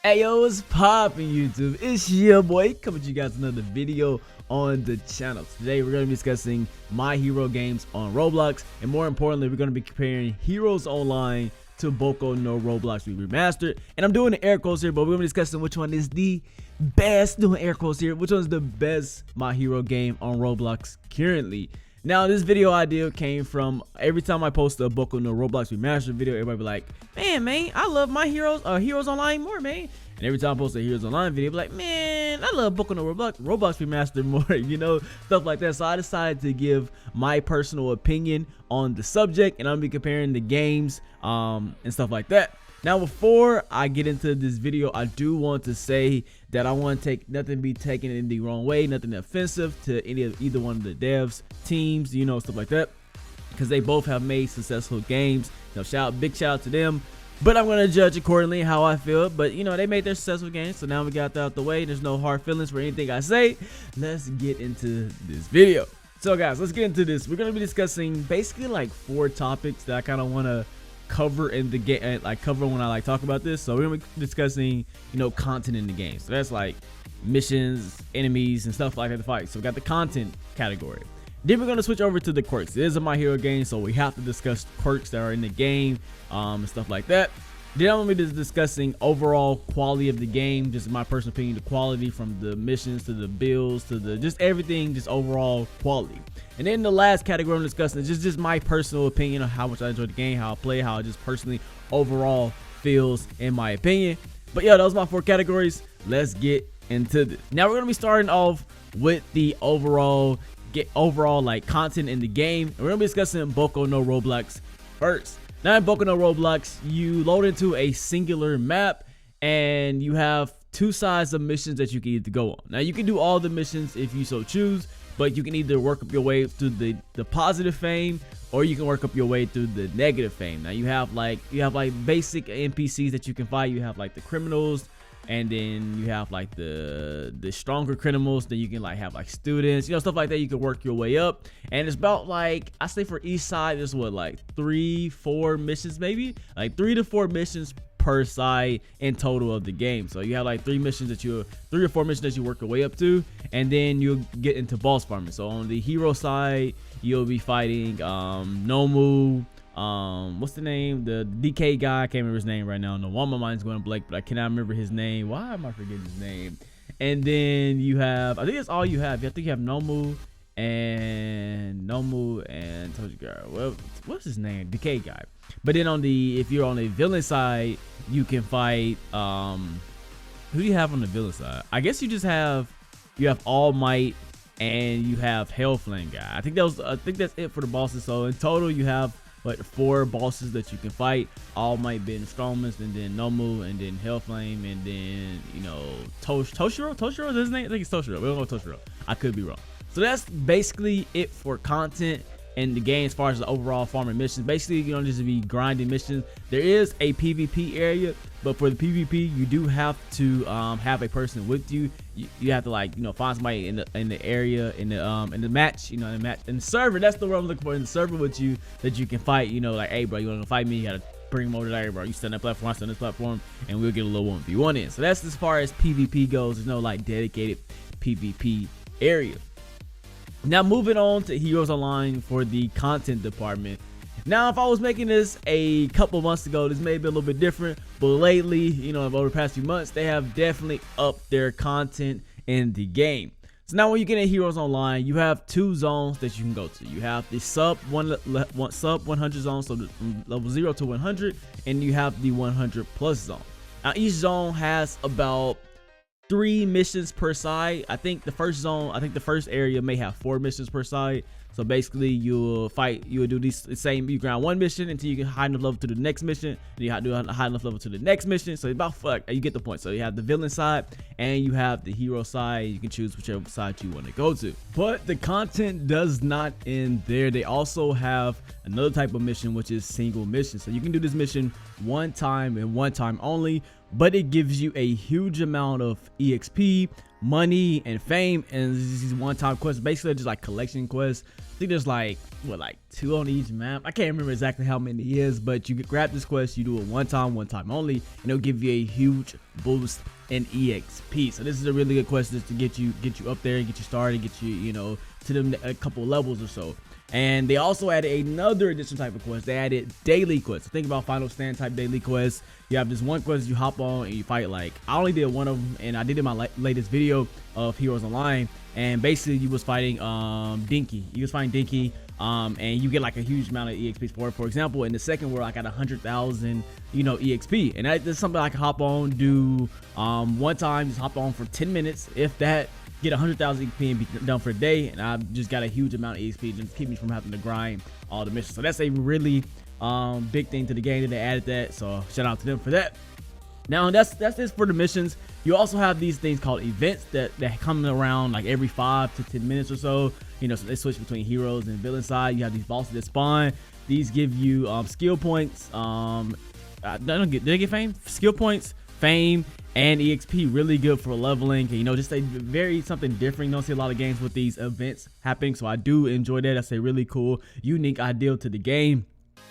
Hey yo, what's poppin' YouTube? It's your boy coming to you guys another video on the channel. Today we're going to be discussing my hero games on Roblox, and more importantly we're going to be comparing Heroes Online to Boku no Roblox Remastered. And I'm doing the air quotes here, but we're going to be discussing which one is the best, doing air quotes here, which one is the best my hero game on Roblox currently. Now, this video idea came from every time I post a Boku no Roblox Remastered video, everybody be like, man, I love my Heroes Online more, man. And every time I post a Heroes Online video, be like, man, I love Boku no Roblox Remastered more, you know, stuff like that. So I decided to give my personal opinion on the subject, and I'm gonna be comparing the games and stuff like that. Now, before I get into this video, I do want to say that I want to take nothing be taken in the wrong way, nothing offensive to either one of the devs, teams, you know, stuff like that, because they both have made successful games. You know, big shout out to them. But I'm gonna judge accordingly how I feel. But you know, they made their successful games, so now we got that out the way. There's no hard feelings for anything I say. Let's get into this video. So guys, let's get into this. We're gonna be discussing basically like 4 topics that I kind of want to cover in the game, like cover when I talk about this. So we're gonna be discussing, you know, content in the game. So that's like missions, enemies, and stuff like that to fight. So we got the content category. Then we're gonna switch over to the quirks. It is a my hero game, so we have to discuss quirks that are in the game and stuff like that. Then I'm gonna be just discussing overall quality of the game, just my personal opinion, the quality from the missions to the builds to the just everything, just overall quality. And then the last category I'm discussing is just my personal opinion of how much I enjoy the game, how I play, how it just personally overall feels in my opinion. But yeah, those are my 4 categories. Let's get into this. Now we're gonna be starting off with the overall like content in the game, and we're gonna be discussing Boku no Roblox first. Now in Boku no Roblox, you load into a singular map and you have 2 sides of missions that you can either go on. Now you can do all the missions if you so choose, but you can either work up your way through the positive fame, or you can work up your way through the negative fame. Now you have like basic NPCs that you can fight. You have like the criminals, and then you have like the stronger criminals. Then you can like have like students, you know, stuff like that. You can work your way up, and it's about like, I say for each side there's what, like 3-4 missions, maybe like 3 to 4 missions per side in total of the game. So you have like 3 or 4 missions that you work your way up to, and then you'll get into boss farming. So on the hero side, you'll be fighting Nomu, what's the name, the DK guy, I can't remember his name right now. No, one of my mind's going blank, but I cannot remember his name. Why am I forgetting his name? And then you have, I think that's all you have. I think you have Nomu and Tojigar. Well, what's his name? DK guy. But then if you're on the villain side, you can fight who do you have on the villain side? I guess you have All Might, and you have Hellflame guy. I think that's it for the bosses. So in total you have what, 4 bosses that you can fight. All Might being the strongest, and then Nomu, and then Hellflame, and then, you know, Toshiro is his name? I think it's Toshiro. We don't know Toshiro. I could be wrong. So that's basically it for content in the game as far as the overall farming missions. Basically, you don't just be grinding missions. There is a PvP area, but for the PvP, you do have to have a person with you. You have to, like, you know, find somebody in the area, in the match, you know, in the server. That's the word I'm looking for, in the server with you, that you can fight. You know, like, hey bro, you want to fight me? You gotta bring him over there, bro. You stand on that platform, I stand on this platform, and we'll get a little 1v1 in. So that's as far as PvP goes. There's no like dedicated PvP area. Now moving on to Heroes Online for the content department. Now, if I was making this a couple months ago, this may be a little bit different, but lately, you know, over the past few months, they have definitely upped their content in the game. So now when you get in Heroes Online, you have 2 zones that you can go to. You have the sub 100 zone, so from level 0 to 100, and you have the 100+ zone. Now each zone has about 3 missions per side. I think the first area may have 4 missions per side. So basically you'll do these same, you grind 1 mission until you get high enough level to the next mission, then you do a high enough level to the next mission. So about you get the point. So you have the villain side and you have the hero side. You can choose whichever side you want to go to. But the content does not end there. They also have another type of mission, which is single mission. So you can do this mission 1 time and 1 time only, but it gives you a huge amount of EXP, money and fame, and these one-time quests. Basically just like collection quests. I think there's like what, like 2 on each map. I can't remember exactly how many it is, but you grab this quest, you do it one time only, and it'll give you a huge boost in EXP. So this is a really good quest just to get you up there, get you started, get you to them a couple levels or so. And they also added another additional type of quest. They added daily quests. Think about Final Stand type daily quests. You have this one quest you hop on and you fight. Like, I only did one of them, and I did it in my latest video of Heroes Online. And basically you was fighting Dinky. You was fighting Dinky, and you get like a huge amount of EXP for it. For example, in the second world, I got 100,000 EXP, and that's something I can hop on, do one time, just hop on for 10 minutes, if that, get 100,000 XP and be done for a day, and I've just got a huge amount of EXP just keep me from having to grind all the missions. So that's a really big thing to the game that they added that. So shout out to them for that. Now that's it for the missions. You also have these things called events that come around like every 5 to 10 minutes or so. So they switch between heroes and villain side. You have these bosses that spawn. These give you skill points. Did they get fame? Skill points, fame, and EXP. Really good for leveling. Just a very something different. You don't see a lot of games with these events happening, so I do enjoy that. That's a really cool, unique ideal to the game.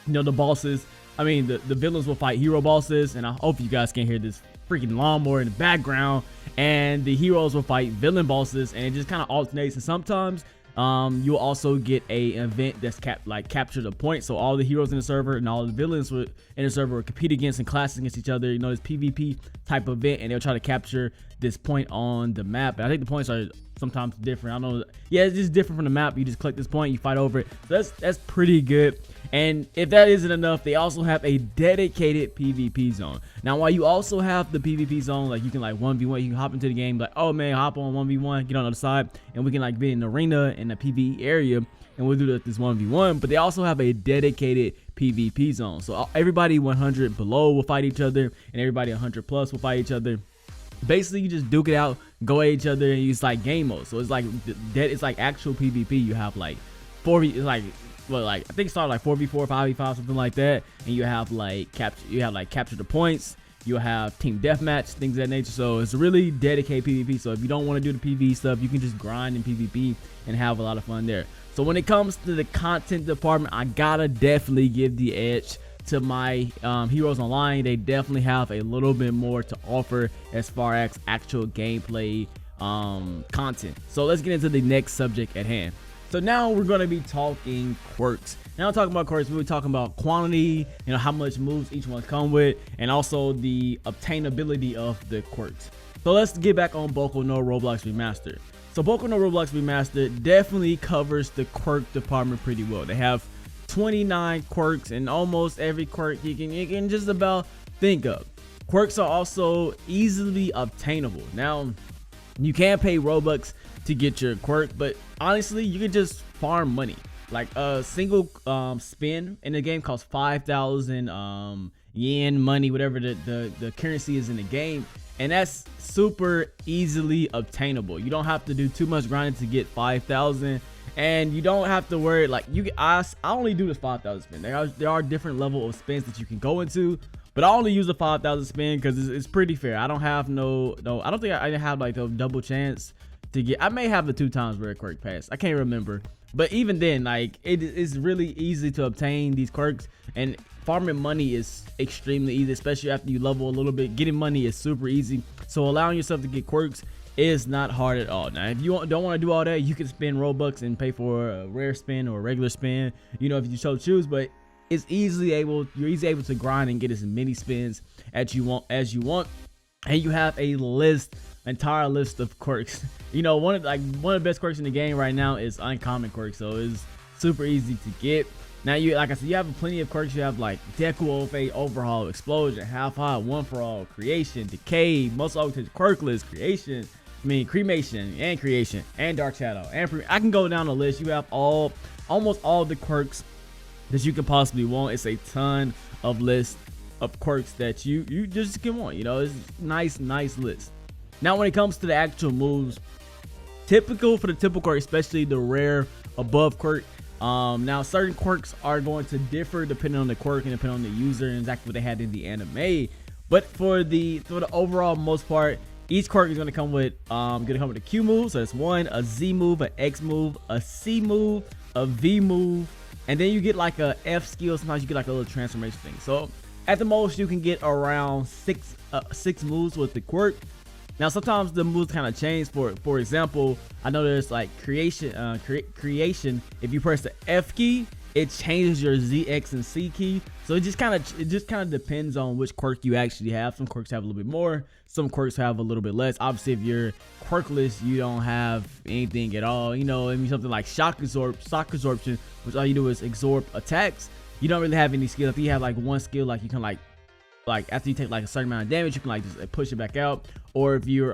The bosses, I mean, the villains will fight hero bosses, and I hope you guys can hear this freaking lawnmower in the background. And the heroes will fight villain bosses, and it just kind of alternates. And sometimes you'll also get a event that's capture the point. So all the heroes in the server and all the villains in the server will compete against and clash against each other. This PvP type of event, and they'll try to capture this point on the map. And I think the points are sometimes different. I don't know. Yeah, it's just different from the map. You just click this point, you fight over it. So that's pretty good. And if that isn't enough, they also have a dedicated PvP zone. Now, while you also have the PvP zone, like you can like 1v1, you can hop into the game, like, oh man, hop on 1v1, get on the other side, and we can like be in the arena in the PvE area, and we'll do this 1v1. But they also have a dedicated PvP zone. So everybody 100 below will fight each other, and everybody 100 plus will fight each other. Basically, you just duke it out, go at each other, and use like game mode. So it's like actual PvP. You have like 4v, I think it started like 4v4, 5v5, something like that. And you have like capture the points. You have team deathmatch, things of that nature. So it's a really dedicated PvP. So if you don't want to do the PvE stuff, you can just grind in PvP and have a lot of fun there. So when it comes to the content department, I gotta definitely give the edge to my Heroes Online. They definitely have a little bit more to offer as far as actual gameplay content. So let's get into the next subject at hand. So now we're going to be talking quirks. Now talking about quirks, we're talking about quantity, how much moves each one come with, and also the obtainability of the quirks. So let's get back on Boku no Roblox Remastered. So Boku no Roblox Remastered definitely covers the quirk department pretty well. They have 29 quirks, and almost every quirk you can just about think of. Quirks are also easily obtainable. Now, you can pay Robux to get your quirk, but honestly, you can just farm money. Like a single spin in the game costs 5,000 yen, money, whatever the currency is in the game, and that's super easily obtainable. You don't have to do too much grinding to get 5,000. And you don't have to worry, like I only do this 5,000 spin. There are different level of spins that you can go into, but I only use the 5,000 spin because it's pretty fair. I don't have I don't think I have like a double chance to get. I may have the 2 times rare quirk pass. I can't remember, but even then, like it is really easy to obtain these quirks, and farming money is extremely easy, especially after you level a little bit. Getting money is super easy, so allowing yourself to get quirks is not hard at all. Now, if you don't want to do all that, you can spend Robux and pay for a rare spin or a regular spin, if you so choose. But it's you're easily able to grind and get as many spins as you want. And you have a entire list of quirks. One of the best quirks in the game right now is uncommon quirks, so it's super easy to get. Now, like I said, you have plenty of quirks. You have like Deku OFA, Overhaul, Explosion, Half Hot, One for All, Creation, Decay, Most Ultimate, Quirkless, Creation, Cremation, and Creation, and Dark Shadow, and I can go down the list. You have almost all the quirks that you could possibly want. It's a ton of list of quirks that you just can want. It's nice list. Now, when it comes to the actual moves, typical for the typical quirk, especially the rare above quirk. Now certain quirks are going to differ depending on the quirk and depending on the user and exactly what they had in the anime. But for the overall most part, Each quirk is gonna come with a Q move, so that's one, a Z move, an X move, a C move, a V move, and then you get like a F skill. Sometimes you get like a little transformation thing. So at the most you can get around six moves with the quirk. Now sometimes the moves kind of change. For example, I know there's like creation. If you press the F key, it changes your Z, X, and C key. So it just kind of depends on which quirk you actually have. Some quirks have a little bit more, some quirks have a little bit less. Obviously, if you're quirkless, you don't have anything at all. You know, I mean, something like shock absorption, which all you do is absorb attacks. You don't really have any skill. If you have like one skill, like you can like after you take like a certain amount of damage, you can like just push it back out. Or if you're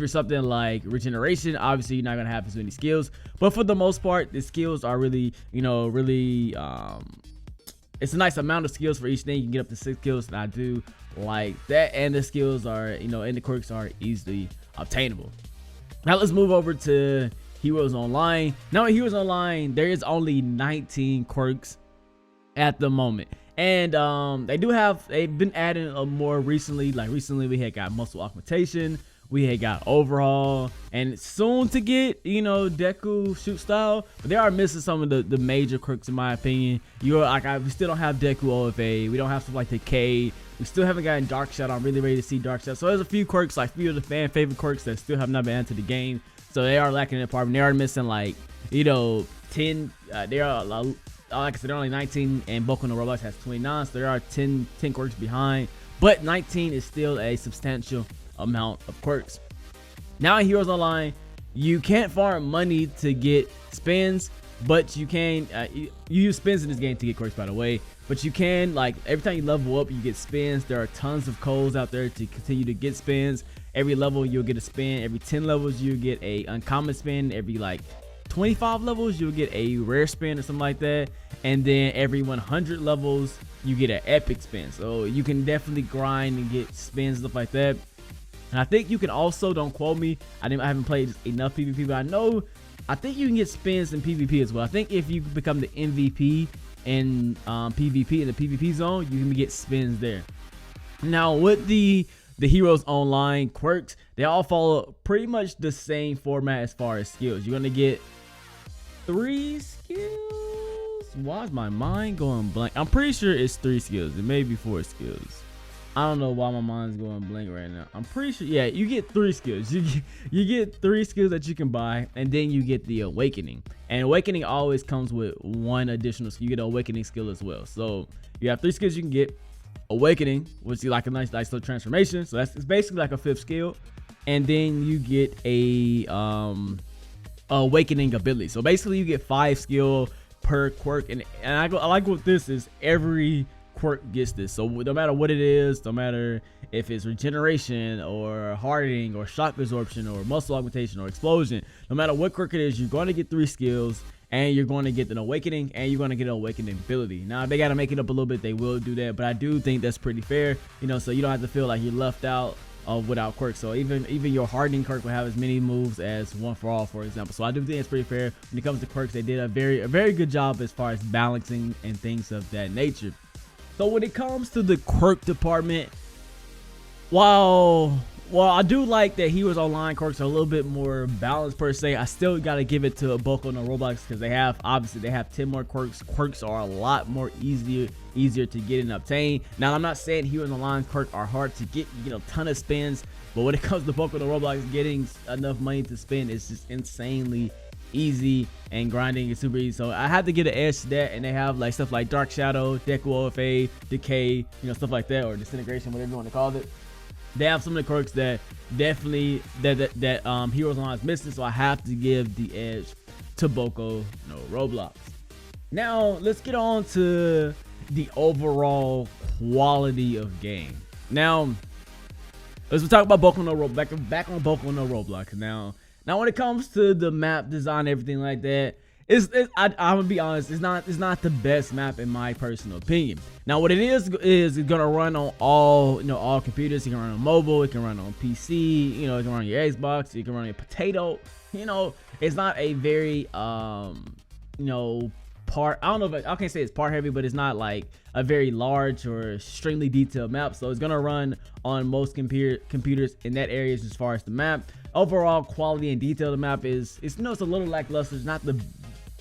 something like regeneration, obviously you're not gonna have as many skills. But for the most part, the skills are really, it's a nice amount of skills for each thing. You can get up to 6 skills, and I do like that. And the skills are, and the quirks are easily obtainable. Now let's move over to Heroes Online. Now in Heroes Online, there is only 19 quirks at the moment. And they've been adding more recently. Like recently we had got muscle augmentation, we had got overhaul, and soon to get, Deku shoot style. But they are missing some of the major quirks in my opinion. We still don't have Deku OFA, we don't have stuff like the K, we still haven't gotten Dark Shadow. I'm really ready to see Dark Shadow. So there's a few quirks, like a few of the fan favorite quirks that still have not been added to the game. So they are lacking in the department. They are missing like 10. They are like I said, they're only 19, and Boku no Roblox has 29, so there are 10 quirks behind. But 19 is still a substantial amount of quirks. Now in Heroes Online, you can't farm money to get spins, but you can. You use spins in this game to get quirks, by the way. But you can, like, every time you level up, you get spins. There are tons of codes out there to continue to get spins. Every level you'll get a spin. Every 10 levels you get a uncommon spin. Every 25 levels you'll get a rare spin or something like that, and then every 100 levels you get an epic spin. So you can definitely grind and get spins, stuff like that. And I think you can also, don't quote me, I haven't played enough PvP, but I think you can get spins in PvP as well. I think if you become the MVP in PvP, in the PvP zone, you can get spins there. Now with the Heroes Online quirks, they all follow pretty much the same format as far as skills. You're gonna get 3 skills. Why is my mind going blank? I'm pretty sure it's 3 skills. It may be 4 skills. I don't know why my mind's going blank right now. I'm pretty sure, yeah, you get 3 skills. You get 3 skills that you can buy, and then you get the awakening. And awakening always comes with 1 additional skill. You get an awakening skill as well. So you have 3 skills you can get. Awakening, which is like a nice little transformation. So it's basically like a 5th skill. And then you get a awakening ability. So basically you get 5 skill per quirk, and I like what this is. Every quirk gets this. So no matter what it is, no matter if it's regeneration or hardening or shock absorption or muscle augmentation or explosion, no matter what quirk it is, you're going to get 3 skills, and you're going to get an awakening, and you're going to get an awakening ability. Now if they got to make it up a little bit, they will do that, but I do think that's pretty fair, so you don't have to feel like you're left out without quirks. So even your hardening quirk will have as many moves as One for All, for example. So I do think it's pretty fair when it comes to quirks. They did a very good job as far as balancing and things of that nature. So when it comes to the quirk department, while I do like that Heroes Online quirks are a little bit more balanced per se, I still gotta give it to Boku no Roblox, because they have 10 more quirks. Quirks are a lot more easier to get and obtain. Now I'm not saying Heroes Online quirks are hard to get, you get a ton of spins, but when it comes to Boku no Roblox, getting enough money to spend is just insanely easy, and grinding is super easy. So I had to get an edge to that, and they have like stuff like Dark Shadow, Deku OFA, Decay, stuff like that, or Disintegration, whatever you want to call it. They have some of the quirks that definitely that Heroes Online is missing, so I have to give the edge to Boku no Roblox. Now let's get on to the overall quality of game. Now let's talk about Boku no Roblox. Back on Boku no Roblox. Now when it comes to the map design, everything like that, I'm gonna be honest, it's not the best map in my personal opinion. Now what it is it's gonna run on all computers. It can run on mobile, it can run on PC, it can run on your Xbox, it can run on your potato. It's not a very part. I don't know if I can't say it's part heavy, but it's not like a very large or extremely detailed map. So it's gonna run on most computers in that area as far as the map. Overall quality and detail of the map is it's a little lackluster. It's not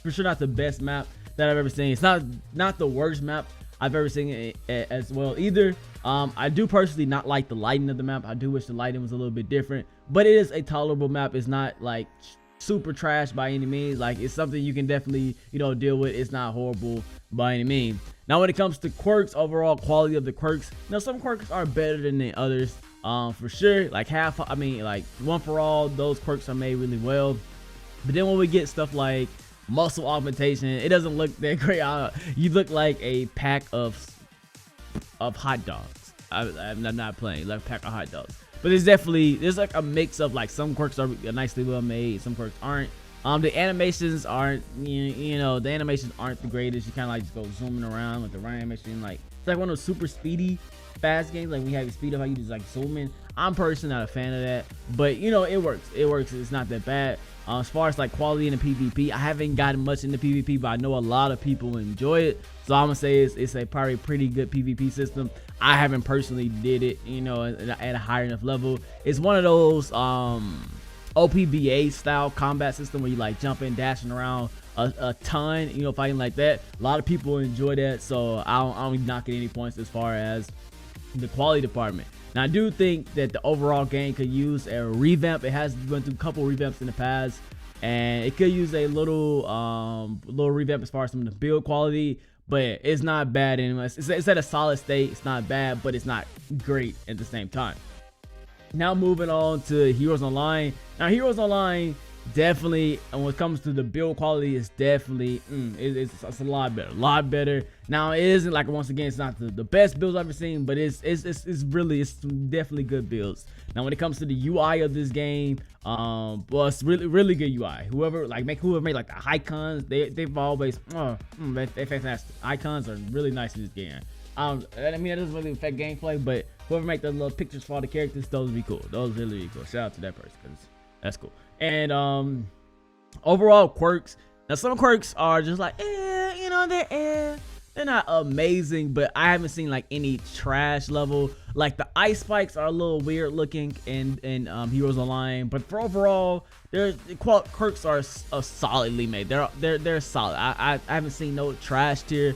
for sure not the best map that I've ever seen. It's not the worst map I've ever seen as well either. I do personally not like the lighting of the map. I do wish the lighting was a little bit different, but it is a tolerable map. It's not like super trash by any means. Like, it's something you can definitely deal with. It's not horrible by any means. Now when it comes to quirks, overall quality of the quirks, some quirks are better than the others, for sure. Like like One For All, those quirks are made really well. But then when we get stuff like muscle augmentation, it doesn't look that great. You look like a pack of hot dogs. I'm not playing, like a pack of hot dogs. But there's like a mix of, like, some quirks are nicely well made, some quirks aren't. The animations aren't, the animations aren't the greatest. You kind of like just go zooming around with the right animation. Like, it's like one of those super speedy fast games, like when you have your speed up, how you just like zoom in. I'm personally not a fan of that, but it works. It's not that bad. As far as like quality in the PvP, I haven't gotten much into PvP, but I know a lot of people enjoy it, so I'm gonna say it's a probably pretty good PvP system. I haven't personally did it, at a high enough level. It's one of those OPBA style combat system where you like jumping, dashing around a ton, fighting like that. A lot of people enjoy that, so I don't knock it any points as far as the quality department. Now, I do think that the overall game could use a revamp. It has went through a couple revamps in the past, and it could use a little revamp as far as some of the build quality, but it's not bad anyway. It's at a solid state. It's not bad, but it's not great at the same time. Now moving on to Heroes Online. Now Heroes Online definitely, and when it comes to the build quality, it's definitely it's a lot better. Now it isn't like, once again, it's not the best builds I've ever seen, but it's definitely good builds. Now when it comes to the UI of this game, well, it's really good UI. Whoever made like the icons, they've always they're fantastic. Icons are really nice in this game. I mean, that doesn't really affect gameplay, but whoever make the little pictures for all the characters, those would be cool. Those really cool. Shout out to that person, because that's cool. And overall quirks, now some quirks are just like they're not amazing, but I haven't seen like any trash level. Like the ice spikes are a little weird looking in Heroes Online, but for overall, quirks are solidly made. They're solid. I haven't seen no trash tier.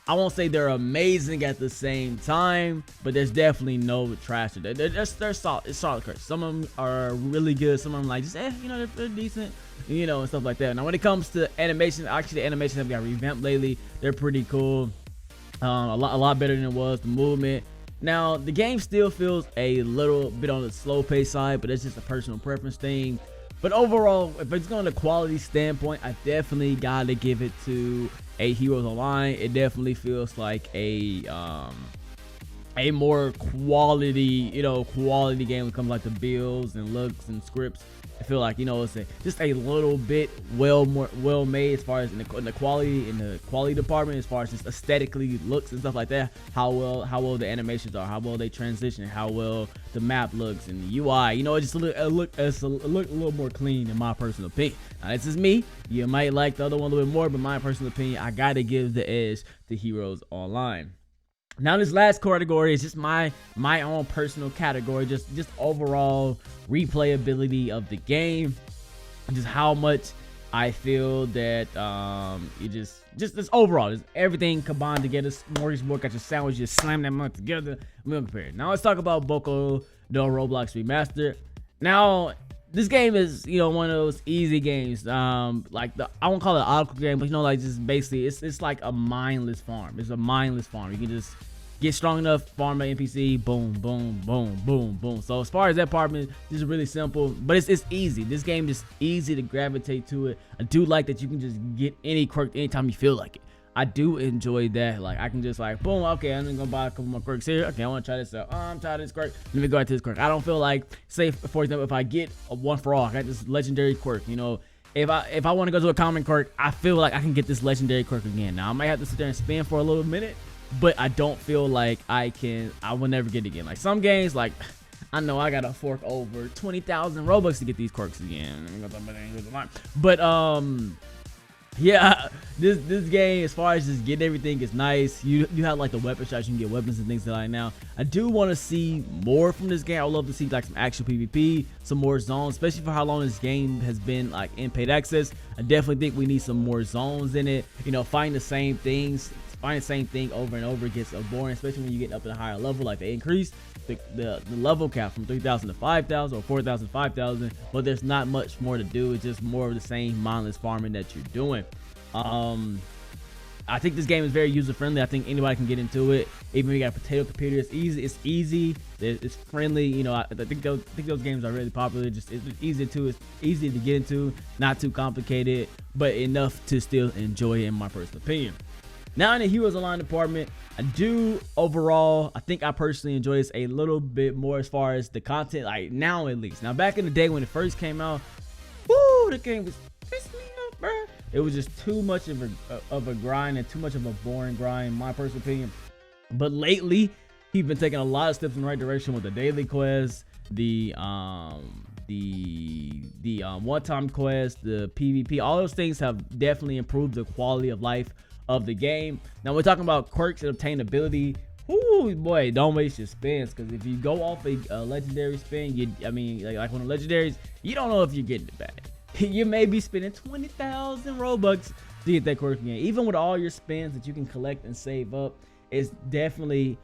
I won't say they're amazing at the same time, but there's definitely no trash. They're solid. It's solid quirks. Some of them are really good. Some of them like just they're decent, and stuff like that. Now when it comes to animation, actually the animations have got revamped lately. They're pretty cool. A lot better than it was. The movement. Now the game still feels a little bit on the slow pace side, but it's just a personal preference thing. But overall, if it's going to quality standpoint, I definitely gotta give it to a Heroes Online. It definitely feels like a more quality, quality game when it comes like the builds and looks and scripts. I feel like it's just a little bit well made as far as in the quality department, as far as just aesthetically looks and stuff like that. How well the animations are, how well they transition, how well the map looks, and the UI. It just look a little more clean in my personal opinion. Now this is me. You might like the other one a little bit more, but my personal opinion, I gotta give the edge to Heroes Online. Now this last category is just my own personal category, just overall replayability of the game, just how much I feel that just overall, just everything combined together. Smorgasbord, got your sandwich, just slam that mug together. We'll compare it. Now let's talk about Boku no Roblox Remastered. Now this game is one of those easy games, like I won't call it an auto game, but like just basically it's like a mindless farm. It's a mindless farm. You can just get strong enough, farm an NPC, boom, boom, boom, boom, boom. So as far as that part, this is really simple, but it's easy. This game is easy to gravitate to it. I do like that you can just get any quirk anytime you feel like it. I do enjoy that. Like I can just like boom, okay, I'm gonna buy a couple more quirks here. Okay, I want to try this out. Oh, I'm tired of this quirk. Let me go into this quirk. I don't feel like, say for example, if I get a One For All, I got this legendary quirk. If I want to go to a common quirk, I feel like I can get this legendary quirk again. Now I might have to sit there and spin for a little minute, but I don't feel like I will never get it again. Like some games, like I know I gotta fork over 20,000 Robux to get these quirks again. But Yeah, this game, as far as just getting everything, is nice. You have like the weapon shots, you can get weapons and things like now. I do want to see more from this game. I would love to see like some actual PvP, some more zones, especially for how long this game has been like in paid access. I definitely think we need some more zones in it. You know, find the same things, find the same thing over and over gets boring, especially when you get up at a higher level. Like they increase the level cap from 3,000 to 5,000 or 4,000 to 5,000, but there's not much more to do. It's just more of the same mindless farming that you're doing. I think this game is very user friendly. I think anybody can get into it. Even if you got a potato computer, it's easy, it's friendly. You know, I think those games are really popular. It's easy to get into, not too complicated, but enough to still enjoy it, in my personal opinion. Now in the Heroes Online department, I think I personally enjoy this a little bit more as far as the content, like now at least. Now back in the day when it first came out, woo, the game was pissing me off, bro. It was just too much of a grind and too much of a boring grind, in my personal opinion. But lately, he's been taking a lot of steps in the right direction with the daily quests, the one-time quest, the PvP. All those things have definitely improved the quality of life of the game. Now we're talking about quirks and obtainability. Ooh, boy, don't waste your spins, because if you go off a legendary spin, like one of the legendaries, you don't know if you're getting it back. You may be spending 20,000 Robux to get that quirk again. Even with all your spins that you can collect and save up, it's definitely,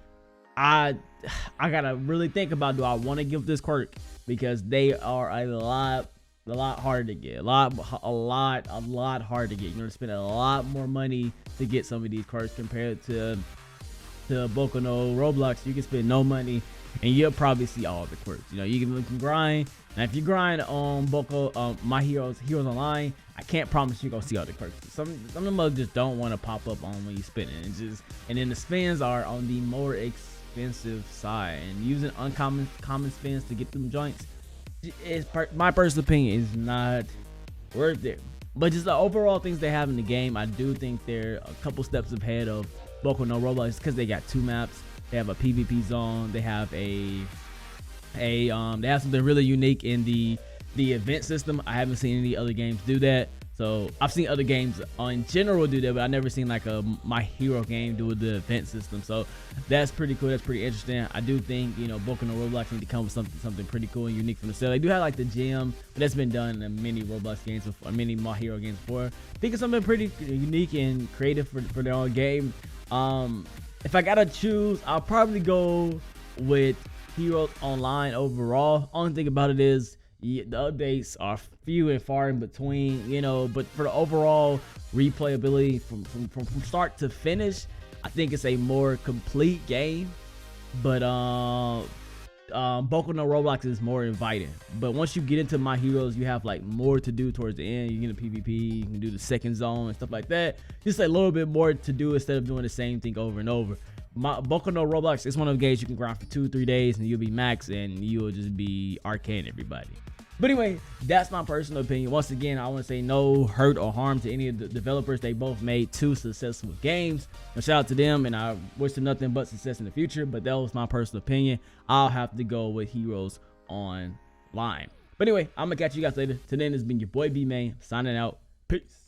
I gotta really think about, do I want to give this quirk, because they are a lot harder to get, a lot harder to get. You're gonna spend a lot more money to get some of these quirks compared to Boku no Roblox. You can spend no money and you'll probably see all the quirks. You know, you can grind. Now if you grind on Boku, My Heroes Online, I can't promise you're gonna see all the quirks. Some of them just don't want to pop up on when you spin it. And then the spins are on the more expensive side, and using common spins to get them joints, my personal opinion, is not worth it. But just the overall things they have in the game, I do think they're a couple steps ahead of Boku no Roblox, because they got 2 maps. They have a PvP zone. They have they have something really unique in the event system. I haven't seen any other games do that. So I've seen other games in general do that, but I've never seen like a My Hero game do the event system. So that's pretty cool. That's pretty interesting. I do think, you know, Boku no Roblox need to come with something pretty cool and unique from the set. They do have like the gym, but that's been done in many Roblox games before, many My Hero games before. I think it's something pretty unique and creative for their own game. If I gotta choose, I'll probably go with Heroes Online overall. Only thing about it is, the updates are few and far in between, you know, but for the overall replayability from start to finish, I think it's a more complete game. But Boku no Roblox is more inviting. But once you get into My Heroes, you have like more to do towards the end. You get a PvP, you can do the second zone and stuff like that. Just a little bit more to do instead of doing the same thing over and over. Boku no Roblox is one of the games you can grind for 2-3 days and you'll be max, and you'll just be arcane everybody. But anyway, that's my personal opinion. Once again, I want to say no hurt or harm to any of the developers. They both made 2 successful games. So shout out to them, and I wish them nothing but success in the future. But that was my personal opinion. I'll have to go with Heroes Online. But anyway, I'm going to catch you guys later. Today has been your boy iBeMaine signing out. Peace.